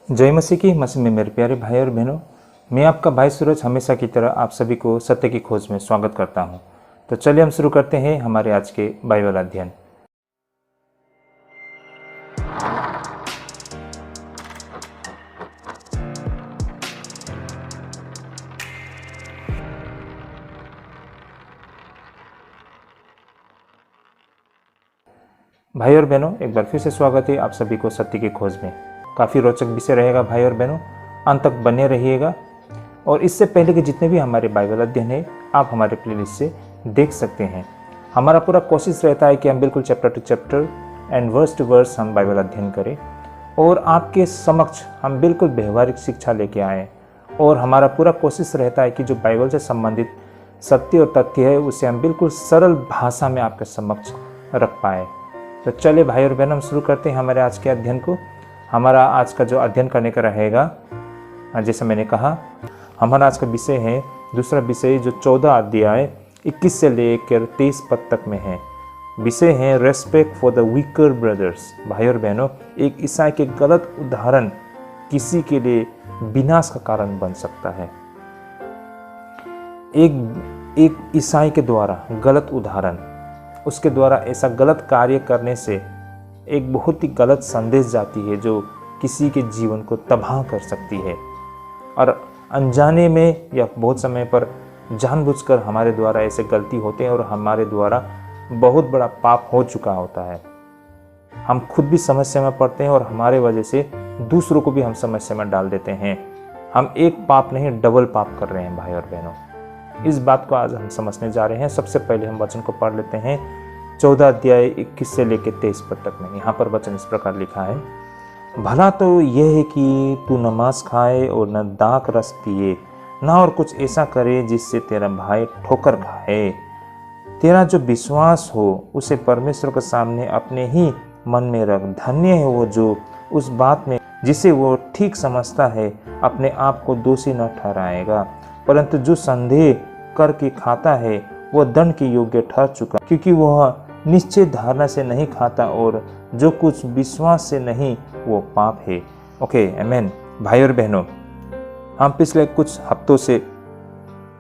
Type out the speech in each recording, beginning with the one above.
जय मसीह की मसीह में मेरे प्यारे भाई और बहनों, मैं आपका भाई सूरज हमेशा की तरह आप सभी को सत्य की खोज में स्वागत करता हूं। तो चलिए हम शुरू करते हैं हमारे आज के बाइबल अध्ययन। भाई और बहनों, एक बार फिर से स्वागत है आप सभी को सत्य की खोज में। काफ़ी रोचक विषय रहेगा भाई और बहनों, अंत तक बने रहिएगा। और इससे पहले के जितने भी हमारे बाइबल अध्ययन है आप हमारे प्लेलिस्ट से देख सकते हैं। हमारा पूरा कोशिश रहता है कि हम बिल्कुल chapter to chapter and verse to verse हम बाइबल अध्ययन करें और आपके समक्ष हम बिल्कुल व्यवहारिक शिक्षा लेके आएँ। और हमारा पूरा कोशिश रहता है कि जो बाइबल से संबंधित सत्य और तथ्य है उसे हम बिल्कुल सरल भाषा में आपके समक्ष रख पाए। तो चलिए भाई और बहन, हम शुरू करते हैं हमारे आज के अध्ययन को। हमारा आज का जो अध्ययन करने का रहेगा, जैसे मैंने कहा, हमारा आज का विषय है, दूसरा विषय जो 14 अध्याय 21 से लेकर 23 पद तक में है। विषय है respect for the weaker brothers. भाई और बहनों, एक ईसाई के गलत उदाहरण किसी के लिए विनाश का कारण बन सकता है। एक ईसाई के द्वारा गलत उदाहरण, उसके द्वारा ऐसा गलत कार्य करने से एक बहुत ही गलत संदेश जाती है जो किसी के जीवन को तबाह कर सकती है। और अनजाने में या बहुत समय पर जानबूझकर हमारे द्वारा ऐसे गलती होते हैं और हमारे द्वारा बहुत बड़ा पाप हो चुका होता है। हम खुद भी समस्या में पड़ते हैं और हमारे वजह से दूसरों को भी हम समस्या में डाल देते हैं। हम एक पाप नहीं डबल पाप कर रहे हैं भाई और बहनों। इस बात को आज हम समझने जा रहे हैं। सबसे पहले हम वचन को पढ़ लेते हैं 14 अध्याय 21 से लेकर 23 पद तक में। यहाँ पर वचन इस प्रकार लिखा है, भला तो यह है कि तू न मांस खाए और न दाख रस पिए, न और कुछ ऐसा करे जिससे तेरा भाई ठोकर खाए। तेरा जो विश्वास हो उसे परमेश्वर के सामने अपने ही मन में रख। धन्य है वो जो उस बात में जिसे वो ठीक समझता है अपने आप को दोषी न ठहराएगा, परंतु जो संदेह करके खाता है वह दंड के योग्य ठहर चुका, क्योंकि वह निश्चय धारणा से नहीं खाता और जो कुछ विश्वास से नहीं वो पाप है। ओके, आमीन। भाई और बहनों, हम पिछले कुछ हफ्तों से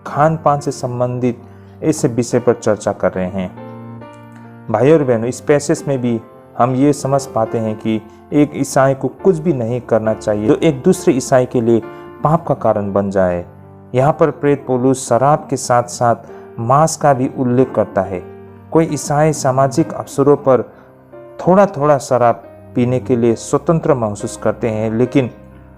खान पान से संबंधित ऐसे विषय पर चर्चा कर रहे हैं। भाई और बहनों, इस पैसेज में भी हम ये समझ पाते हैं कि एक ईसाई को कुछ भी नहीं करना चाहिए जो एक दूसरे ईसाई के लिए पाप का कारण बन जाए। यहाँ पर प्रेरित पौलुस शराब के साथ साथ मांस का भी उल्लेख करता है। कोई ईसाई सामाजिक अवसरों पर थोड़ा थोड़ा शराब पीने के लिए स्वतंत्र महसूस करते हैं, लेकिन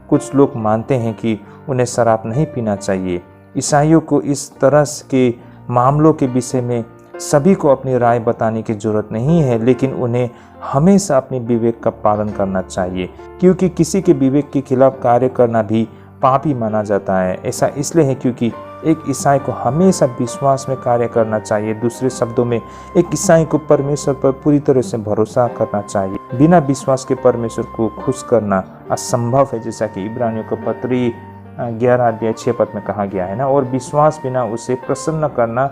कुछ लोग मानते हैं कि उन्हें शराब नहीं पीना चाहिए। ईसाइयों को इस तरह के मामलों के विषय में सभी को अपनी राय बताने की जरूरत नहीं है, लेकिन उन्हें हमेशा अपने विवेक का पालन करना चाहिए, क्योंकि किसी के विवेक के खिलाफ कार्य करना भी पापी माना जाता है। ऐसा इसलिए है क्योंकि एक ईसाई को हमेशा विश्वास में कार्य करना चाहिए। दूसरे शब्दों में, एक ईसाई को परमेश्वर पर पूरी तरह से भरोसा करना चाहिए। बिना विश्वास के परमेश्वर को खुश करना असंभव है, जैसा कि इब्रानियों का पत्री 11 अध्याय 6 पद में कहा गया है ना। और विश्वास बिना उसे प्रसन्न करना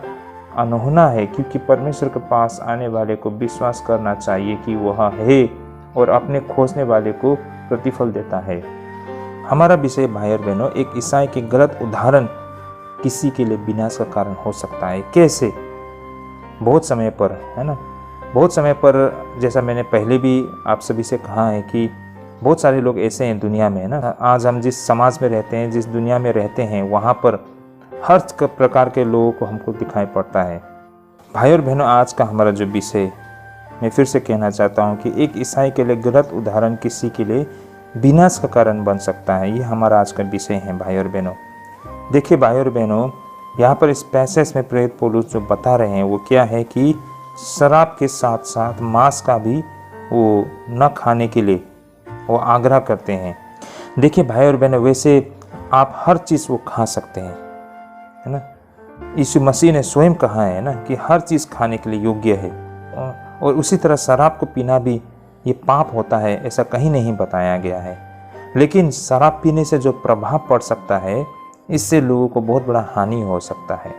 अनहोना है, क्योंकि परमेश्वर के पास आने वाले को विश्वास करना चाहिए कि वह है और अपने खोजने वाले को प्रतिफल देता है। हमारा विषय भाई और बहनों, एक ईसाई के गलत उदाहरण किसी के लिए विनाश का कारण हो सकता है। कैसे? बहुत समय पर, है ना, बहुत समय पर, जैसा मैंने पहले भी आप सभी से कहा है कि बहुत सारे लोग ऐसे हैं दुनिया में, है ना। आज हम जिस समाज में रहते हैं, जिस दुनिया में रहते हैं, वहाँ पर हर प्रकार के लोगों को हमको दिखाई पड़ता है। भाई और बहनों, आज का हमारा जो विषय, मैं फिर से कहना चाहता हूँ कि एक ईसाई के लिए गलत उदाहरण किसी के लिए विनाश का कारण बन सकता है। ये हमारा आज का विषय है भाई और बहनों। देखिए भाई और बहनों, यहाँ पर इस पैसेज में प्रेरित पौलुस जो बता रहे हैं वो क्या है कि शराब के साथ साथ मांस का भी वो न खाने के लिए वो आग्रह करते हैं। देखिए भाई और बहनों, वैसे आप हर चीज़ वो खा सकते हैं, है ना। यीशु मसीह ने स्वयं कहा है ना कि हर चीज़ खाने के लिए योग्य है, और उसी तरह शराब को पीना भी ये पाप होता है, ऐसा कहीं नहीं बताया गया है। लेकिन शराब पीने से जो प्रभाव पड़ सकता है, इससे लोगों को बहुत बड़ा हानि हो सकता है।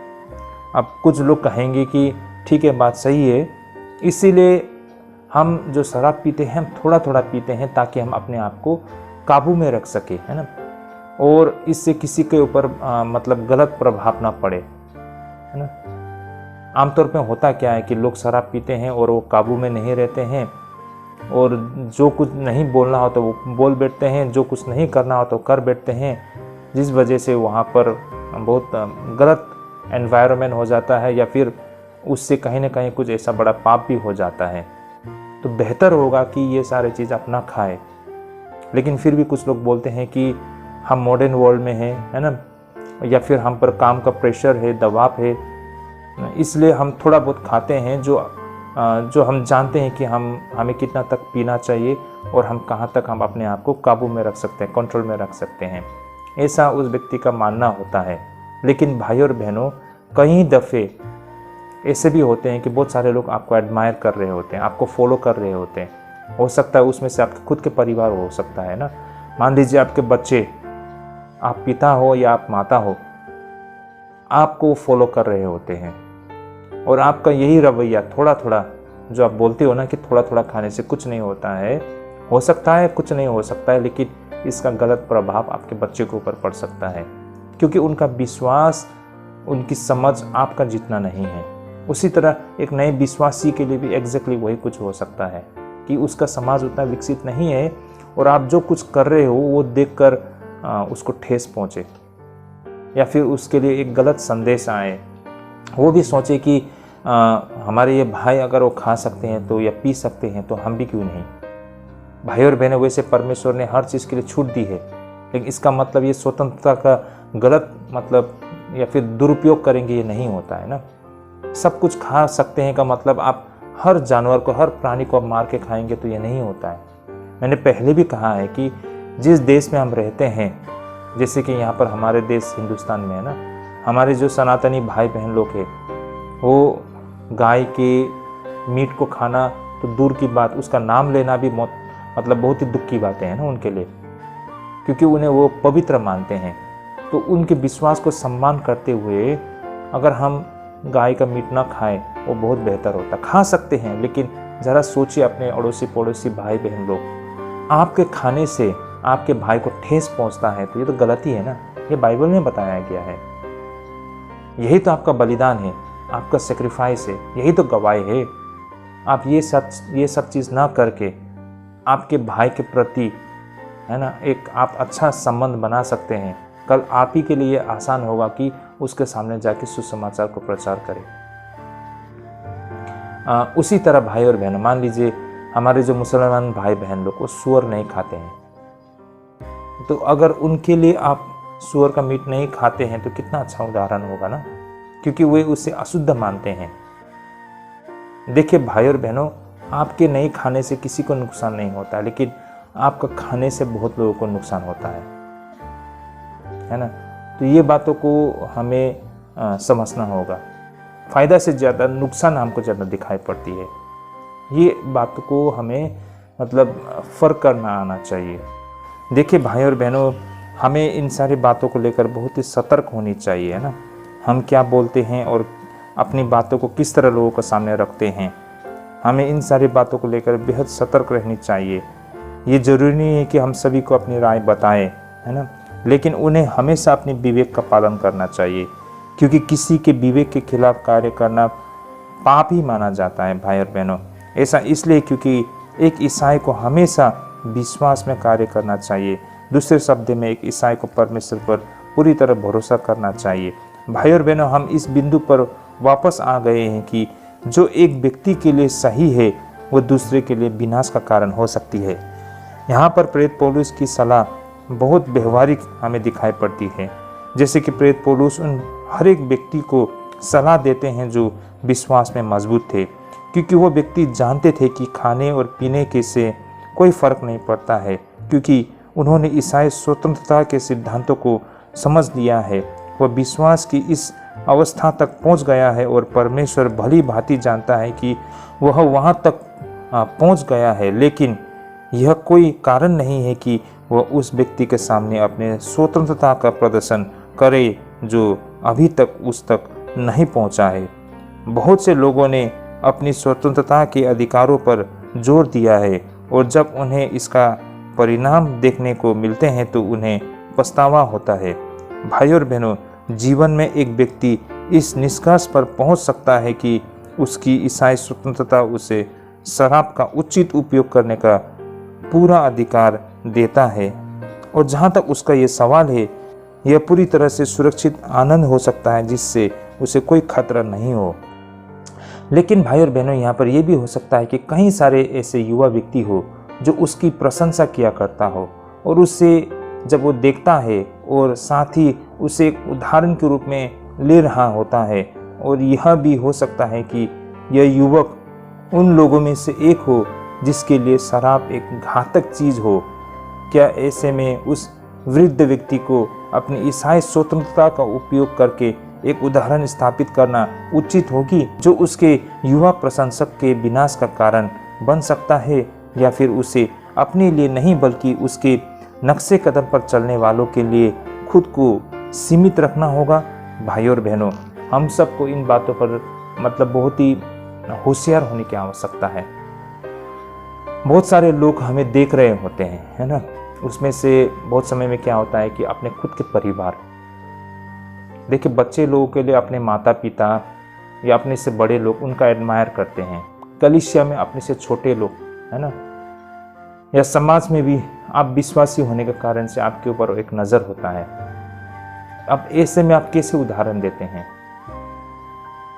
अब कुछ लोग कहेंगे कि ठीक है, बात सही है, इसीलिए हम जो शराब पीते हैं हम थोड़ा थोड़ा पीते हैं ताकि हम अपने आप को काबू में रख सके, है ना, और इससे किसी के ऊपर मतलब गलत प्रभाव ना पड़े, है ना। आमतौर पे होता क्या है कि लोग शराब पीते हैं और वो काबू में नहीं रहते हैं, और जो कुछ नहीं बोलना हो तो वो बोल बैठते हैं, जो कुछ नहीं करना हो तो कर बैठते हैं, जिस वजह से वहाँ पर बहुत गलत एनवायरनमेंट हो जाता है, या फिर उससे कहीं ना कहीं कुछ ऐसा बड़ा पाप भी हो जाता है। तो बेहतर होगा कि ये सारे चीज़ आप ना खाएं। लेकिन फिर भी कुछ लोग बोलते हैं कि हम मॉडर्न वर्ल्ड में हैं, है ना, या फिर हम पर काम का प्रेशर है, दबाव है, इसलिए हम थोड़ा बहुत खाते हैं, जो हम जानते हैं कि हमें कितना तक पीना चाहिए और हम कहाँ तक हम अपने आप को काबू में रख सकते हैं, कंट्रोल में रख सकते हैं, ऐसा उस व्यक्ति का मानना होता है। लेकिन भाई और बहनों, कई दफ़े ऐसे भी होते हैं कि बहुत सारे लोग आपको एडमायर कर रहे होते हैं, आपको फॉलो कर रहे होते हैं। हो सकता है उसमें से आपके खुद के परिवार हो सकता है ना। मान लीजिए आपके बच्चे, आप पिता हो या आप माता हो, आपको फॉलो कर रहे होते हैं, और आपका यही रवैया थोड़ा थोड़ा, जो आप बोलते हो ना कि थोड़ा थोड़ा खाने से कुछ नहीं होता है, हो सकता है कुछ नहीं हो सकता है, लेकिन इसका गलत प्रभाव आपके बच्चे के ऊपर पड़ सकता है, क्योंकि उनका विश्वास, उनकी समझ आपका जितना नहीं है। उसी तरह एक नए विश्वासी के लिए भी एग्जैक्टली वही कुछ हो सकता है कि उसका समाज उतना विकसित नहीं है, और आप जो कुछ कर रहे हो वो देखकर उसको ठेस पहुँचे, या फिर उसके लिए एक गलत संदेश आए, वो भी सोचे कि हमारे ये भाई अगर वो खा सकते हैं तो, या पी सकते हैं तो हम भी क्यों नहीं। भाई और बहनें, वैसे परमेश्वर ने हर चीज़ के लिए छूट दी है, लेकिन इसका मतलब ये स्वतंत्रता का गलत मतलब या फिर दुरुपयोग करेंगे, ये नहीं होता है ना। सब कुछ खा सकते हैं का मतलब आप हर जानवर को, हर प्राणी को आप मार के खाएंगे, तो ये नहीं होता है। मैंने पहले भी कहा है कि जिस देश में हम रहते हैं, जैसे कि यहाँ पर हमारे देश हिंदुस्तान में है ना, हमारे जो सनातनी भाई बहन लोग हैं, वो गाय के मीट को खाना तो दूर की बात, उसका नाम लेना भी मतलब बहुत ही दुख की बातें हैं ना उनके लिए, क्योंकि उन्हें वो पवित्र मानते हैं। तो उनके विश्वास को सम्मान करते हुए अगर हम गाय का मीट ना खाएं, वो बहुत बेहतर होता। खा सकते हैं, लेकिन ज़रा सोचिए अपने अड़ोसी पड़ोसी भाई बहन लोग, आपके खाने से आपके भाई को ठेस पहुंचता है, तो ये तो गलती है ना। ये बाइबल में बताया गया है, यही तो आपका बलिदान है, आपका सेक्रीफाइस है, यही तो गवाही है। आप ये सब चीज़ ना करके आपके भाई के प्रति, है ना, एक आप अच्छा संबंध बना सकते हैं। कल आप ही के लिए आसान होगा कि उसके सामने जाके सुसमाचार को प्रचार करें। उसी तरह भाई और बहनों, मान लीजिए हमारे जो मुसलमान भाई बहन लोग वो सूअर नहीं खाते हैं, तो अगर उनके लिए आप सूअर का मीट नहीं खाते हैं तो कितना अच्छा उदाहरण होगा ना, क्योंकि वे उसे अशुद्ध मानते हैं। देखिए भाई और बहनों, आपके नहीं खाने से किसी को नुकसान नहीं होता, लेकिन आपका खाने से बहुत लोगों को नुकसान होता है ना। तो ये बातों को हमें समझना होगा। फ़ायदा से ज़्यादा नुकसान हमको ज़्यादा दिखाई पड़ती है। ये बात को हमें मतलब फ़र्क करना आना चाहिए। देखिए भाई और बहनों, हमें इन सारी बातों को लेकर बहुत ही सतर्क होनी चाहिए, है ना। हम क्या बोलते हैं और अपनी बातों को किस तरह लोगों के सामने रखते हैं, हमें इन सारी बातों को लेकर बेहद सतर्क रहनी चाहिए। ये ज़रूरी नहीं है कि हम सभी को अपनी राय बताएं, है ना, लेकिन उन्हें हमेशा अपने विवेक का पालन करना चाहिए, क्योंकि किसी के विवेक के खिलाफ कार्य करना पाप ही माना जाता है भाई और बहनों। ऐसा इसलिए क्योंकि एक ईसाई को हमेशा विश्वास में कार्य करना चाहिए। दूसरे शब्द में एक ईसाई को परमेश्वर पर पूरी तरह भरोसा करना चाहिए। भाई और बहनों, हम इस बिंदु पर वापस आ गए हैं कि जो एक व्यक्ति के लिए सही है वो दूसरे के लिए विनाश का कारण हो सकती है। यहाँ पर प्रेरित पौलुस की सलाह बहुत व्यवहारिक हमें दिखाई पड़ती है, जैसे कि प्रेरित पौलुस उन हर एक व्यक्ति को सलाह देते हैं जो विश्वास में मजबूत थे, क्योंकि वो व्यक्ति जानते थे कि खाने और पीने के से कोई फर्क नहीं पड़ता है, क्योंकि उन्होंने ईसाई स्वतंत्रता के सिद्धांतों को समझ लिया है। वह विश्वास की इस अवस्था तक पहुंच गया है और परमेश्वर भली भांति जानता है कि वह वहां तक पहुंच गया है, लेकिन यह कोई कारण नहीं है कि वह उस व्यक्ति के सामने अपने स्वतंत्रता का प्रदर्शन करे जो अभी तक उस तक नहीं पहुंचा है। बहुत से लोगों ने अपनी स्वतंत्रता के अधिकारों पर जोर दिया है, और जब उन्हें इसका परिणाम देखने को मिलते हैं तो उन्हें पछतावा होता है। भाई और बहनों, जीवन में एक व्यक्ति इस निष्कर्ष पर पहुंच सकता है कि उसकी ईसाई स्वतंत्रता उसे शराब का उचित उपयोग करने का पूरा अधिकार देता है, और जहाँ तक उसका ये सवाल है, यह पूरी तरह से सुरक्षित आनंद हो सकता है जिससे उसे कोई खतरा नहीं हो। लेकिन भाई और बहनों, यहाँ पर यह भी हो सकता है कि कई सारे ऐसे युवा व्यक्ति हो जो उसकी प्रशंसा किया करता हो, और उससे जब वो देखता है और साथ ही उसे एक उदाहरण के रूप में ले रहा होता है, और यह भी हो सकता है कि यह युवक उन लोगों में से एक हो जिसके लिए शराब एक घातक चीज़ हो। क्या ऐसे में उस वृद्ध व्यक्ति को अपनी ईसाई स्वतंत्रता का उपयोग करके एक उदाहरण स्थापित करना उचित होगी जो उसके युवा प्रशंसक के विनाश का कारण बन सकता है, या फिर उसे अपने लिए नहीं बल्कि उसके नक्शे कदम पर चलने वालों के लिए खुद को सीमित रखना होगा? भाई और बहनों, हम सबको इन बातों पर बहुत ही होशियार होने की आवश्यकता है। बहुत सारे लोग हमें देख रहे होते हैं, है ना, उसमें से बहुत समय में क्या होता है कि अपने खुद के परिवार, देखिए बच्चे लोगों के लिए अपने माता पिता या अपने से बड़े लोग उनका एडमायर करते हैं, कलीसिया में अपने से छोटे लोग, है ना, या समाज में भी आप विश्वासी होने के कारण से आपके ऊपर एक नज़र होता है। अब ऐसे में आप कैसे उदाहरण देते हैं?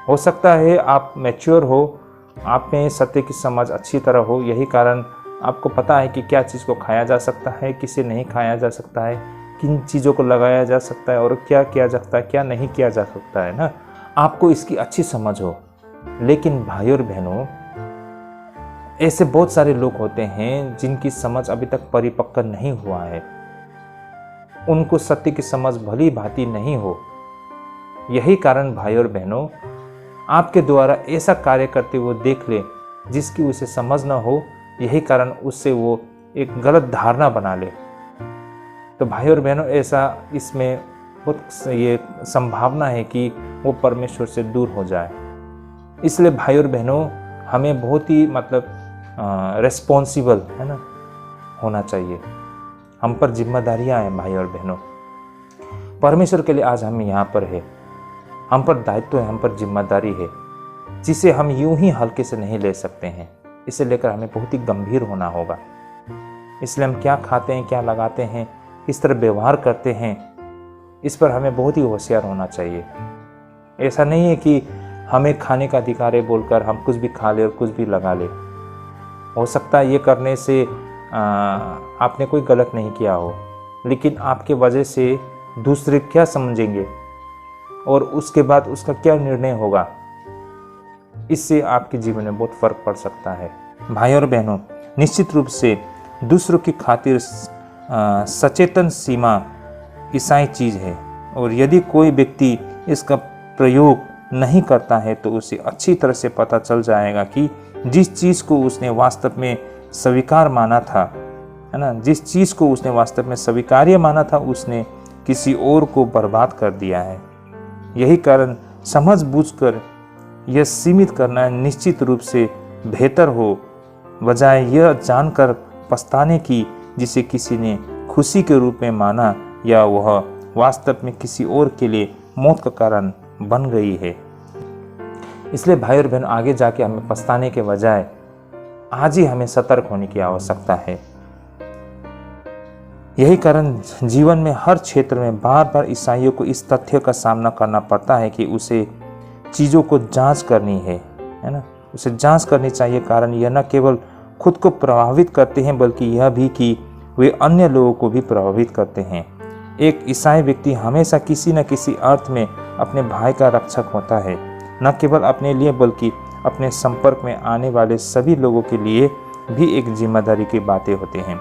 हो सकता है आप मैच्योर हो, आप में सत्य की समझ अच्छी तरह हो, यही कारण आपको पता है कि क्या चीज़ को खाया जा सकता है, किसे नहीं खाया जा सकता है, किन चीज़ों को लगाया जा सकता है और क्या किया जा सकता है, क्या नहीं किया जा सकता है ना, आपको इसकी अच्छी समझ हो। लेकिन भाई और बहनों, ऐसे बहुत सारे लोग होते हैं जिनकी समझ अभी तक परिपक्व नहीं हुआ है, उनको सत्य की समझ भली भांति नहीं हो। यही कारण भाई और बहनों, आपके द्वारा ऐसा कार्य करते हुए देख ले जिसकी उसे समझ न हो, यही कारण उससे वो एक गलत धारणा बना ले। तो भाई और बहनों, ऐसा इसमें बहुत ये संभावना है कि वो परमेश्वर से दूर हो जाए। इसलिए भाई और बहनों, हमें बहुत ही रिस्पॉन्सिबल, है ना, होना चाहिए। हम पर जिम्मेदारियां हैं भाई और बहनों। परमेश्वर के लिए आज हम यहाँ पर है, हम पर दायित्व है, हम पर जिम्मेदारी है, जिसे हम यूं ही हल्के से नहीं ले सकते हैं। इसे लेकर हमें बहुत ही गंभीर होना होगा। इसलिए हम क्या खाते हैं, क्या लगाते हैं, किस तरह व्यवहार करते हैं, इस पर हमें बहुत ही होशियार होना चाहिए। ऐसा नहीं है कि हमें खाने का अधिकार है बोलकर हम कुछ भी खा ले और कुछ भी लगा ले। हो सकता है ये करने से आपने कोई गलत नहीं किया हो, लेकिन आपके वजह से दूसरे क्या समझेंगे और उसके बाद उसका क्या निर्णय होगा, इससे आपके जीवन में बहुत फर्क पड़ सकता है। भाई और बहनों, निश्चित रूप से दूसरों की खातिर सचेतन सीमा ईसाई चीज़ है, और यदि कोई व्यक्ति इसका प्रयोग नहीं करता है तो उसे अच्छी तरह से पता चल जाएगा कि जिस चीज़ को उसने वास्तव में स्वीकार माना था, है ना, जिस चीज़ को उसने वास्तव में स्वीकार्य माना था, उसने किसी और को बर्बाद कर दिया है। यही कारण समझ बूझकर यह सीमित करना निश्चित रूप से बेहतर हो, बजाय यह जानकर पछताने की जिसे किसी ने खुशी के रूप में माना या वह वास्तव में किसी और के लिए मौत का कारण बन गई है। इसलिए भाई और बहन, आगे जाके हमें पछताने के बजाय आज ही हमें सतर्क होने की आवश्यकता है। यही कारण जीवन में हर क्षेत्र में बार बार ईसाइयों को इस तथ्य का सामना करना पड़ता है कि उसे चीज़ों को जांच करनी है ना, उसे जांच करनी चाहिए। कारण यह न केवल खुद को प्रभावित करते हैं बल्कि यह भी कि वे अन्य लोगों को भी प्रभावित करते हैं। एक ईसाई व्यक्ति हमेशा किसी न किसी अर्थ में अपने भाई का रक्षक होता है, न केवल अपने लिए बल्कि अपने संपर्क में आने वाले सभी लोगों के लिए भी एक जिम्मेदारी की बातें होती हैं।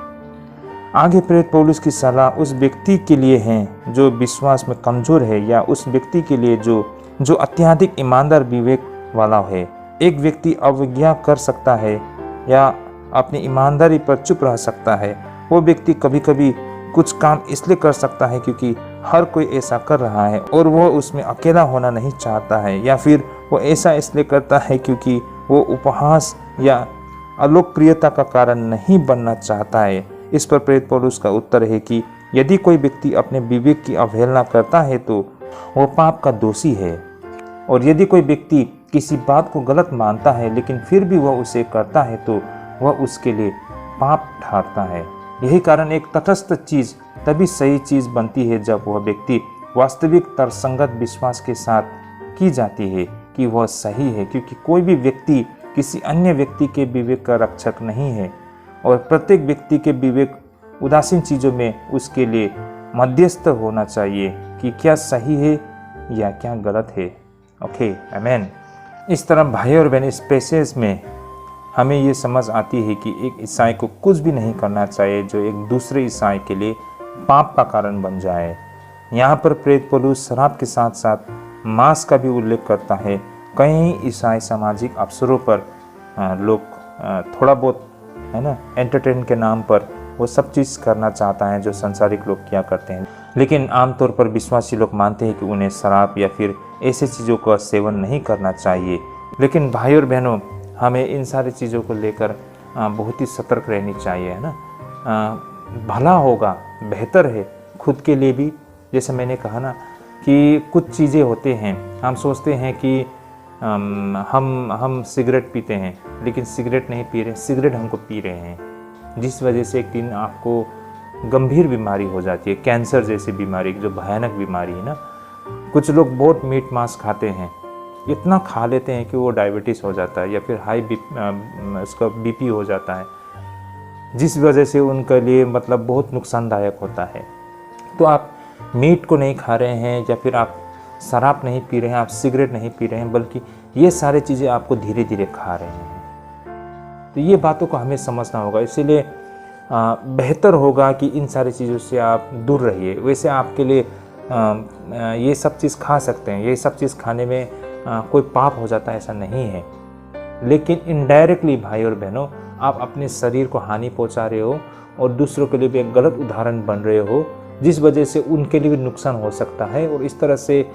आगे प्रेरित पौलुस की सलाह उस व्यक्ति के लिए है जो विश्वास में कमजोर है, या उस व्यक्ति के लिए जो अत्यधिक ईमानदार विवेक वाला है। एक व्यक्ति अवज्ञा कर सकता है या अपनी ईमानदारी पर चुप रह सकता है। वो व्यक्ति कभी कभी कुछ काम इसलिए कर सकता है क्योंकि हर कोई ऐसा कर रहा है और वो उसमें अकेला होना नहीं चाहता है, या फिर वो ऐसा इसलिए करता है क्योंकि वो उपहास या अलोकप्रियता का कारण नहीं बनना चाहता है। इस पर प्रेरित पौलुस का उत्तर है कि यदि कोई व्यक्ति अपने विवेक की अवहेलना करता है तो वह पाप का दोषी है, और यदि कोई व्यक्ति किसी बात को गलत मानता है लेकिन फिर भी वह उसे करता है तो वह उसके लिए पाप ठहरता है। यही कारण एक तटस्थ चीज तभी सही चीज बनती है जब वह व्यक्ति वास्तविक तर्कसंगत विश्वास के साथ की जाती है कि वह सही है, क्योंकि कोई भी व्यक्ति किसी अन्य व्यक्ति के विवेक का रक्षक नहीं है और प्रत्येक व्यक्ति के विवेक उदासीन चीज़ों में उसके लिए मध्यस्थ होना चाहिए कि क्या सही है या क्या गलत है। ओके, आमेन। इस तरह भाई और बहन, इस पैसेज में हमें ये समझ आती है कि एक ईसाई को कुछ भी नहीं करना चाहिए जो एक दूसरे ईसाई के लिए पाप का कारण बन जाए। यहाँ पर प्रेरित पौलुस शराब के साथ साथ मांस का भी उल्लेख करता है। कई ईसाई सामाजिक अवसरों पर लोग थोड़ा बहुत है ना एंटरटेन के नाम पर वो सब चीज़ करना चाहता है जो संसारिक लोग किया करते हैं, लेकिन आमतौर पर विश्वासी लोग मानते हैं कि उन्हें शराब या फिर ऐसे चीज़ों का सेवन नहीं करना चाहिए। लेकिन भाई और बहनों, हमें इन सारी चीज़ों को लेकर बहुत ही सतर्क रहनी चाहिए, है ना। भला होगा, बेहतर है खुद के लिए भी। जैसे मैंने कहा ना कि कुछ चीज़ें होते हैं, हम सोचते हैं कि हम सिगरेट पीते हैं, लेकिन सिगरेट नहीं पी रहे, सिगरेट हमको पी रहे हैं, जिस वजह से एक दिन आपको गंभीर बीमारी हो जाती है, कैंसर जैसी बीमारी, जो भयानक बीमारी है ना। कुछ लोग बहुत मीट मांस खाते हैं, इतना खा लेते हैं कि वो डायबिटीज़ हो जाता है या फिर उसका बीपी हो जाता है, जिस वजह से उनके लिए मतलब बहुत नुकसानदायक होता है। तो आप मीट को नहीं खा रहे हैं या फिर आप शराब नहीं पी रहे हैं, आप सिगरेट नहीं पी रहे हैं, बल्कि ये सारी चीज़ें आपको धीरे धीरे खा रहे हैं। तो ये बातों को हमें समझना होगा, इसीलिए बेहतर होगा कि इन सारी चीज़ों से आप दूर रहिए। वैसे आपके लिए ये सब चीज़ खा सकते हैं, ये सब चीज़ खाने में कोई पाप हो जाता है ऐसा नहीं है, लेकिन इनडायरेक्टली भाई और बहनों आप अपने शरीर को हानि पहुंचा रहे हो और दूसरों के लिए भी एक गलत उदाहरण बन रहे हो, जिस वजह से उनके लिए भी नुकसान हो सकता है। और इस तरह से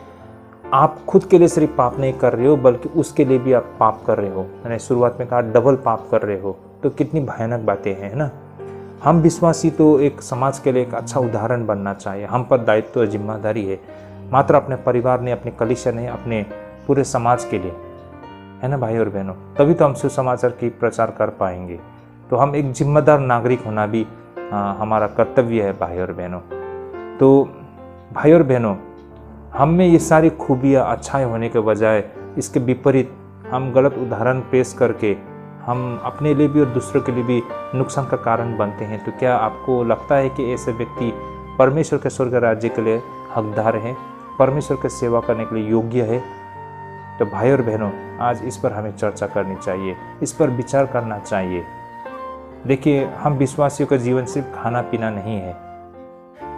आप खुद के लिए सिर्फ पाप नहीं कर रहे हो, बल्कि उसके लिए भी आप पाप कर रहे हो। मैंने शुरुआत में कहा डबल पाप कर रहे हो, तो कितनी भयानक बातें हैं, है ना। हम विश्वासी तो एक समाज के लिए एक अच्छा उदाहरण बनना चाहिए। हम पर दायित्व और जिम्मेदारी है, मात्र अपने परिवार ने, अपने कलीसिया ने, अपने पूरे समाज के लिए, है ना भाई और बहनों। तभी तो हम सुसमाचार की प्रचार कर पाएंगे। तो हम एक जिम्मेदार नागरिक होना भी हमारा कर्तव्य है भाई और बहनों। तो भाई और बहनों, हम में ये सारी खूबियाँ, अच्छाई होने के बजाय इसके विपरीत हम गलत उदाहरण पेश करके हम अपने लिए भी और दूसरों के लिए भी नुकसान का कारण बनते हैं। तो क्या आपको लगता है कि ऐसे व्यक्ति परमेश्वर के स्वर्ग राज्य के लिए हकदार हैं, परमेश्वर की सेवा करने के लिए योग्य है? तो भाई और बहनों, आज इस पर हमें चर्चा करनी चाहिए, इस पर विचार करना चाहिए। देखिए, हम विश्वासियों का जीवन सिर्फ खाना पीना नहीं है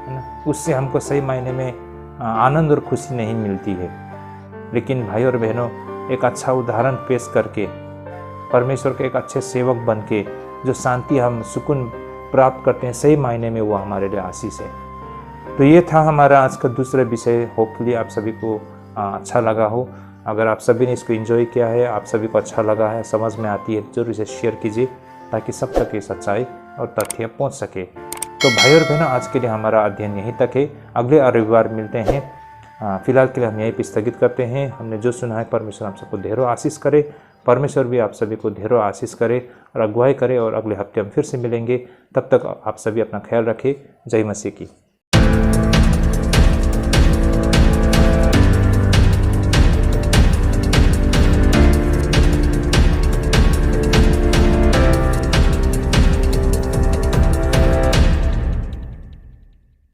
ना, उससे हमको सही मायने में आनंद और खुशी नहीं मिलती है। लेकिन भाई और बहनों, एक अच्छा उदाहरण पेश करके, परमेश्वर के एक अच्छे सेवक बन के जो शांति हम सुकून प्राप्त करते हैं, सही मायने में वो हमारे लिए आशीष है। तो ये था हमारा आज का दूसरा विषय। होपफुली आप सभी को अच्छा लगा हो। अगर आप सभी ने इसको एंजॉय किया है, आप सभी को अच्छा लगा है, समझ में आती है, जरूर इसे शेयर कीजिए ताकि सब तक ये सच्चाई और तथ्य पहुँच सके। तो भाई और बहनों, आज के लिए हमारा अध्ययन यहीं तक है। अगले रविवार मिलते हैं। फिलहाल के लिए हम यहीं पर स्थगित करते हैं। हमने जो सुना है, परमेश्वर आप सबको ढेरों आशीष करे, परमेश्वर भी आप सभी को ढेरों आशीष करे और अगुवाई करे। और अगले हफ्ते हम फिर से मिलेंगे। तब तक आप सभी अपना ख्याल रखें। जय मसीह की।